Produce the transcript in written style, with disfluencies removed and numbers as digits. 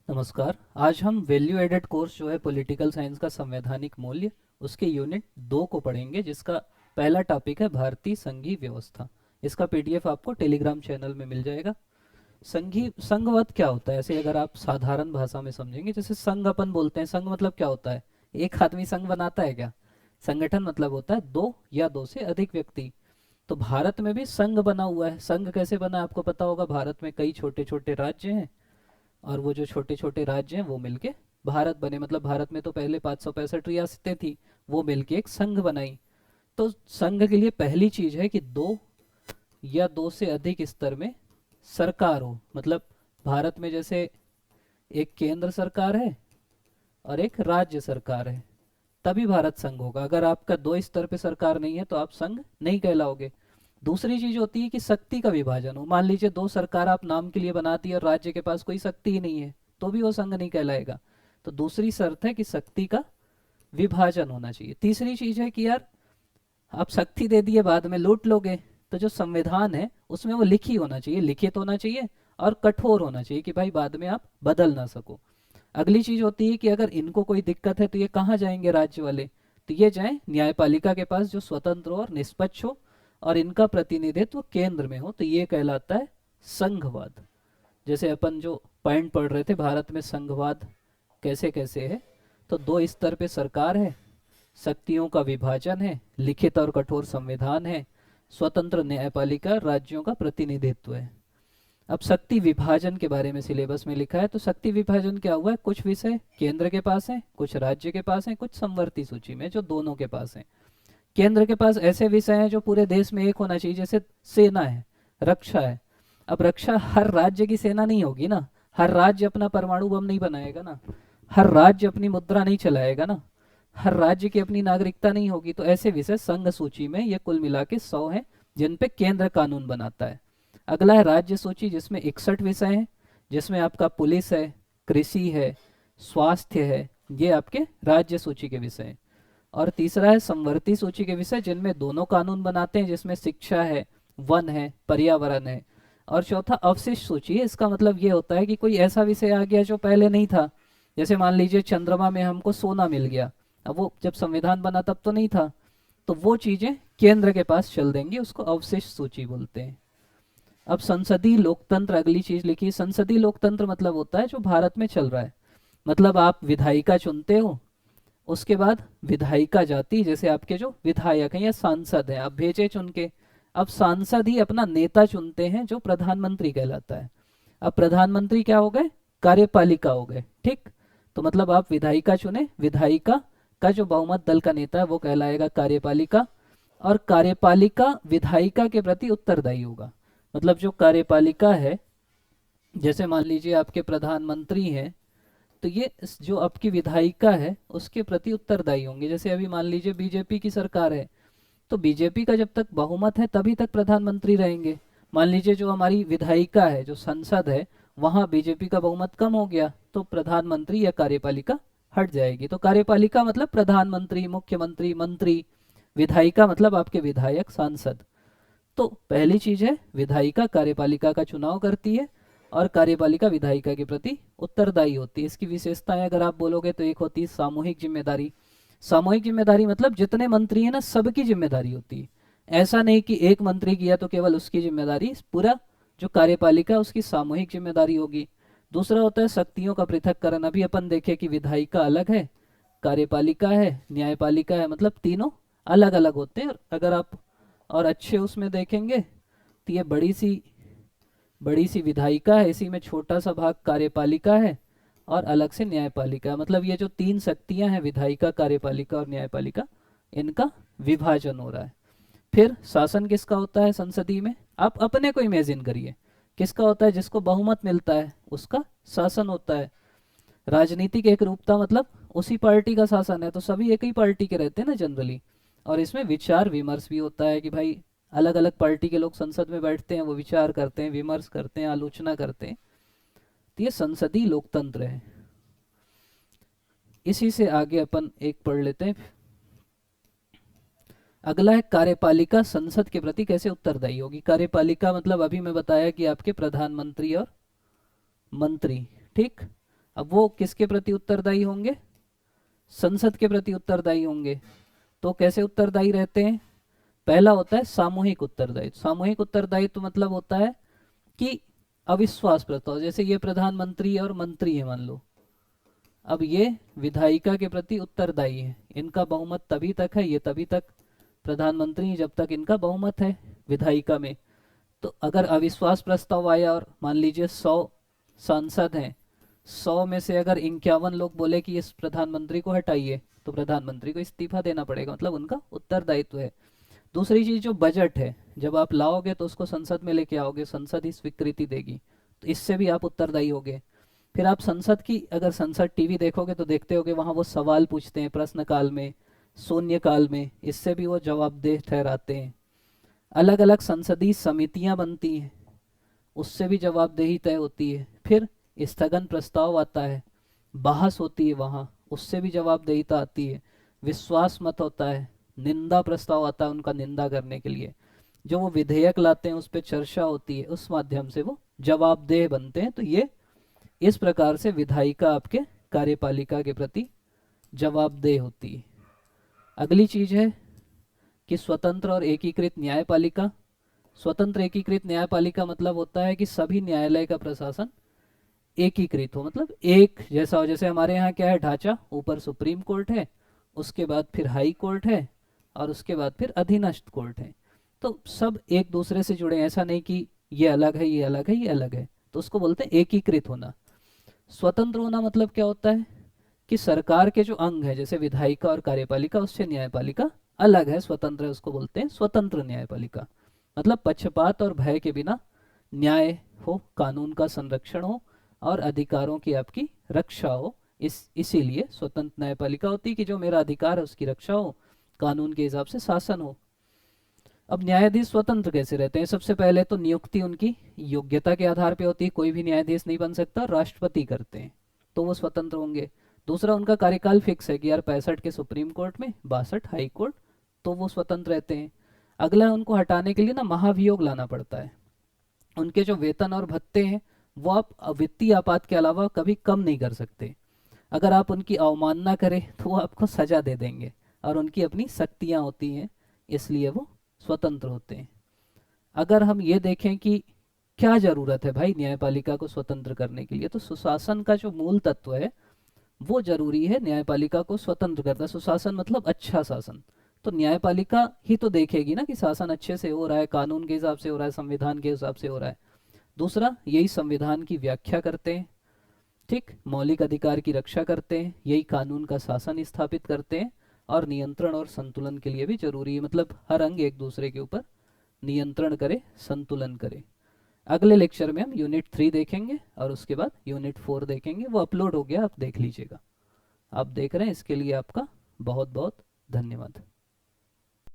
नमस्कार। आज हम वैल्यू एडेड कोर्स जो है पॉलिटिकल साइंस का संवैधानिक मूल्य उसके यूनिट 2 को पढ़ेंगे, जिसका पहला टॉपिक है भारतीय संघीय व्यवस्था। इसका पीडीएफ आपको टेलीग्राम चैनल में मिल जाएगा। संघीय संघवाद क्या होता है, ऐसे अगर आप साधारण भाषा में समझेंगे, जैसे संघ अपन बोलते हैं, संघ मतलब क्या होता है? एक आदमी संघ बनाता है क्या? संगठन मतलब होता है दो या दो से अधिक व्यक्ति। तो भारत में भी संघ बना हुआ है। संघ कैसे बना है आपको पता होगा। भारत में कई छोटे छोटे राज्य हैं और वो जो छोटे छोटे राज्य हैं वो मिलके भारत बने। मतलब भारत में तो पहले 565 रियासतें थी, वो मिलके एक संघ बनाई। तो संघ के लिए पहली चीज है कि दो या दो से अधिक स्तर में सरकार हो। मतलब भारत में जैसे एक केंद्र सरकार है और एक राज्य सरकार है, तभी भारत संघ होगा। अगर आपका दो स्तर पे सरकार नहीं है तो आप संघ नहीं कहलाओगे। दूसरी चीज होती है कि शक्ति का विभाजन हो। मान लीजिए दो सरकार आप नाम के लिए बनाती है और राज्य के पास कोई शक्ति ही नहीं है, तो भी वो संघ नहीं कहलाएगा। तो दूसरी शर्त है कि शक्ति का विभाजन होना चाहिए। तीसरी चीज है कि यार आप शक्ति दे दिए, बाद में लूट लोगे, तो जो संविधान है उसमें वो लिखी होना चाहिए, लिखित होना चाहिए और कठोर होना चाहिए कि भाई बाद में आप बदल ना सको। अगली चीज होती है कि अगर इनको कोई दिक्कत है तो ये कहाँ जाएंगे राज्य वाले? तो ये जाएं न्यायपालिका के पास, जो स्वतंत्र हो और निष्पक्ष हो और इनका प्रतिनिधित्व केंद्र में हो। तो ये कहलाता है संघवाद। जैसे अपन जो पॉइंट पढ़ रहे थे, भारत में संघवाद कैसे कैसे है। तो दो स्तर पे सरकार है, शक्तियों का विभाजन है, लिखित और कठोर संविधान है, स्वतंत्र न्यायपालिका, राज्यों का प्रतिनिधित्व है। अब शक्ति विभाजन के बारे में सिलेबस में लिखा है। तो शक्ति विभाजन क्या हुआ है? कुछ विषय केंद्र के पास हैं, कुछ राज्य के पास हैं, कुछ समवर्ती सूची में जो दोनों के पास हैं। केंद्र के पास ऐसे विषय हैं जो पूरे देश में एक होना चाहिए, जैसे सेना है, रक्षा है। अब रक्षा हर राज्य की सेना नहीं होगी ना, हर राज्य अपना परमाणु बम नहीं बनाएगा ना, हर राज्य अपनी मुद्रा नहीं चलाएगा ना, हर राज्य की अपनी नागरिकता नहीं होगी। तो ऐसे विषय संघ सूची में ये कुल मिला के 100 हैं, जिन पे केंद्र कानून बनाता है। अगला है राज्य सूची, जिसमें 61 विषय हैं, जिसमें आपका पुलिस है, कृषि है, स्वास्थ्य है, ये आपके राज्य सूची के विषय हैं। और तीसरा है समवर्ती सूची के विषय, जिनमें दोनों कानून बनाते हैं, जिसमें शिक्षा है, वन है, पर्यावरण है। और चौथा अवशिष्ट सूची है। इसका मतलब ये होता है कि कोई ऐसा विषय आ गया जो पहले नहीं था। जैसे मान लीजिए चंद्रमा में हमको सोना मिल गया, अब वो जब संविधान बना तब तो नहीं था, तो वो चीजें केंद्र के पास चल देंगी, उसको अवशिष्ट सूची बोलते हैं। अब संसदीय लोकतंत्र अगली चीज लिखी। संसदीय लोकतंत्र मतलब होता है जो भारत में चल रहा है। मतलब आप विधायिका चुनते हो, उसके बाद विधायिका जाति, जैसे आपके जो विधायक हैं या सांसद हैं, आप भेजे चुन के। अब सांसद ही अपना नेता चुनते हैं, जो प्रधानमंत्री कहलाता है। अब प्रधानमंत्री क्या हो गए? कार्यपालिका हो गए, ठीक। तो मतलब आप विधायिका चुने, विधायिका का जो बहुमत दल का नेता है वो कहलाएगा कार्यपालिका। और कार्यपालिका विधायिका के प्रति उत्तरदायी होगा। मतलब जो कार्यपालिका है, जैसे मान लीजिए आपके प्रधानमंत्री हैं, तो ये जो आपकी विधायिका है उसके प्रति उत्तरदायी होंगे। जैसे अभी मान लीजिए बीजेपी की सरकार है, तो बीजेपी का जब तक बहुमत है तभी तक प्रधानमंत्री रहेंगे। मान लीजिए जो हमारी विधायिका है, जो संसद है, वहां बीजेपी का बहुमत कम हो गया, तो प्रधानमंत्री या कार्यपालिका हट जाएगी। तो कार्यपालिका मतलब प्रधानमंत्री, मुख्यमंत्री, मंत्री। विधायिका मतलब आपके विधायक, सांसद। तो पहली चीज है विधायिका कार्यपालिका का चुनाव करती है और कार्यपालिका विधायिका के प्रति उत्तरदायी होती है। इसकी विशेषताएं अगर आप बोलोगे तो एक होती है सामूहिक जिम्मेदारी। सामूहिक जिम्मेदारी मतलब जितने मंत्री हैं ना, सबकी जिम्मेदारी होती है। ऐसा नहीं कि एक मंत्री किया तो केवल उसकी जिम्मेदारी, पूरा जो कार्यपालिका है उसकी सामूहिक जिम्मेदारी होगी। दूसरा होता है शक्तियों का पृथक्करण। अभी अपन देखे कि विधायिका अलग है, कार्यपालिका है, न्यायपालिका है, मतलब तीनों अलग अलग होते हैं। और अगर आप और अच्छे उसमें देखेंगे तो ये बड़ी सी विधायिका है, इसी में छोटा सा भाग कार्यपालिका है और अलग से न्यायपालिका है। मतलब ये जो तीन शक्तियां हैं, विधायिका, कार्यपालिका और न्यायपालिका, इनका विभाजन हो रहा है। फिर शासन किसका होता है संसदीय में? आप अपने को इमेजिन करिए, किसका होता है? जिसको बहुमत मिलता है उसका शासन होता है। राजनीतिक एक रूपता मतलब उसी पार्टी का शासन है, तो सभी एक ही पार्टी के रहते हैं ना जनरली। और इसमें विचार विमर्श भी होता है कि भाई अलग अलग पार्टी के लोग संसद में बैठते हैं, वो विचार करते हैं, विमर्श करते हैं, आलोचना करते हैं। तो ये संसदीय लोकतंत्र है। इसी से आगे अपन एक पढ़ लेते हैं। अगला है कार्यपालिका संसद के प्रति कैसे उत्तरदायी होगी। कार्यपालिका मतलब अभी मैं बताया कि आपके प्रधानमंत्री और मंत्री, ठीक। अब वो किसके प्रति उत्तरदायी होंगे? संसद के प्रति उत्तरदायी होंगे। तो कैसे उत्तरदायी रहते हैं? पहला होता है सामूहिक उत्तरदायित्व। सामूहिक उत्तरदायित्व मतलब होता है कि अविश्वास प्रस्ताव, जैसे ये प्रधानमंत्री और मंत्री है मान लो, अब ये विधायिका के प्रति उत्तरदायी है, इनका बहुमत तभी तक है, ये तभी तक प्रधानमंत्री जब तक इनका बहुमत है विधायिका में। तो अगर अविश्वास प्रस्ताव आया और मान लीजिए 100 सांसद हैं, 100 में से अगर 51 लोग बोले कि इस प्रधानमंत्री को हटाइए, तो प्रधानमंत्री को इस्तीफा देना पड़ेगा, मतलब उनका उत्तरदायित्व है। दूसरी चीज जो बजट है, जब आप लाओगे तो उसको संसद में लेके आओगे, संसद ही स्वीकृति देगी, तो इससे भी आप उत्तरदायी होगे। फिर आप संसद की, अगर संसद टीवी देखोगे तो देखते होगे वहाँ वो सवाल पूछते हैं प्रश्नकाल में, शून्यकाल में, इससे भी वो जवाबदेह ठहराते हैं। अलग अलग संसदीय समितियां बनती हैं, उससे भी जवाबदेही तय होती है। फिर स्थगन प्रस्ताव आता है, बहस होती है वहाँ, उससे भी जवाबदेहीता आती है। विश्वास मत होता है, निंदा प्रस्ताव आता है उनका निंदा करने के लिए, जो वो विधेयक लाते हैं उस पर चर्चा होती है, उस माध्यम से वो जवाबदेह बनते हैं। तो ये इस प्रकार से विधायिका आपके कार्यपालिका के प्रति जवाबदेह होती है। अगली चीज है कि स्वतंत्र और एकीकृत न्यायपालिका। स्वतंत्र एकीकृत न्यायपालिका मतलब होता है कि सभी न्यायालय का प्रशासन एकीकृत हो, मतलब एक जैसा हो। जैसे हमारे यहाँ क्या है ढांचा, ऊपर सुप्रीम कोर्ट है, उसके बाद फिर हाई कोर्ट है, और उसके बाद फिर अधीनस्थ कोर्ट है। तो सब एक दूसरे से जुड़े हैं, ऐसा नहीं कि ये अलग है, ये अलग है, ये अलग है। तो उसको बोलते हैं एकीकृत होना। स्वतंत्र होना मतलब क्या होता है कि सरकार के जो अंग है, जैसे विधायिका और कार्यपालिका, उससे न्यायपालिका अलग है, स्वतंत्र है, उसको बोलते हैं स्वतंत्र न्यायपालिका। मतलब पक्षपात और भय के बिना न्याय हो, कानून का संरक्षण हो और अधिकारों की आपकी रक्षा हो। इसीलिए स्वतंत्र न्यायपालिका होती है कि जो मेरा अधिकार है उसकी रक्षा हो, कानून के हिसाब से शासन हो। अब न्यायाधीश स्वतंत्र कैसे रहते हैं? सबसे पहले तो नियुक्ति उनकी योग्यता के आधार पे होती है, कोई भी न्यायाधीश नहीं बन सकता, राष्ट्रपति करते हैं, तो वो स्वतंत्र होंगे। दूसरा, उनका कार्यकाल फिक्स है कि यार 65 के सुप्रीम कोर्ट में, 62 हाई कोर्ट, तो वो स्वतंत्र रहते हैं। अगला, उनको हटाने के लिए ना महाभियोग लाना पड़ता है। उनके जो वेतन और भत्ते हैं वो आप वित्तीय आपात के अलावा कभी कम नहीं कर सकते। अगर आप उनकी अवमानना करें तो वो आपको सजा दे देंगे, और उनकी अपनी शक्तियाँ होती हैं, इसलिए वो स्वतंत्र होते हैं। अगर हम ये देखें कि क्या जरूरत है भाई न्यायपालिका को स्वतंत्र करने के लिए, तो सुशासन का जो मूल तत्व है वो जरूरी है, न्यायपालिका को स्वतंत्र करता है। सुशासन मतलब अच्छा शासन। तो न्यायपालिका ही तो देखेगी ना कि शासन अच्छे से हो रहा है, कानून के हिसाब से हो रहा है, संविधान के हिसाब से हो रहा है। दूसरा, यही संविधान की व्याख्या करते हैं, ठीक, मौलिक अधिकार की रक्षा करते हैं, यही कानून का शासन स्थापित करते हैं, और नियंत्रण और संतुलन के लिए भी जरूरी है, मतलब हर अंग एक दूसरे के ऊपर नियंत्रण करे, संतुलन करे। अगले लेक्चर में हम यूनिट 3 देखेंगे और उसके बाद यूनिट 4 देखेंगे, वो अपलोड हो गया, आप देख लीजिएगा। आप देख रहे हैं, इसके लिए आपका बहुत बहुत धन्यवाद।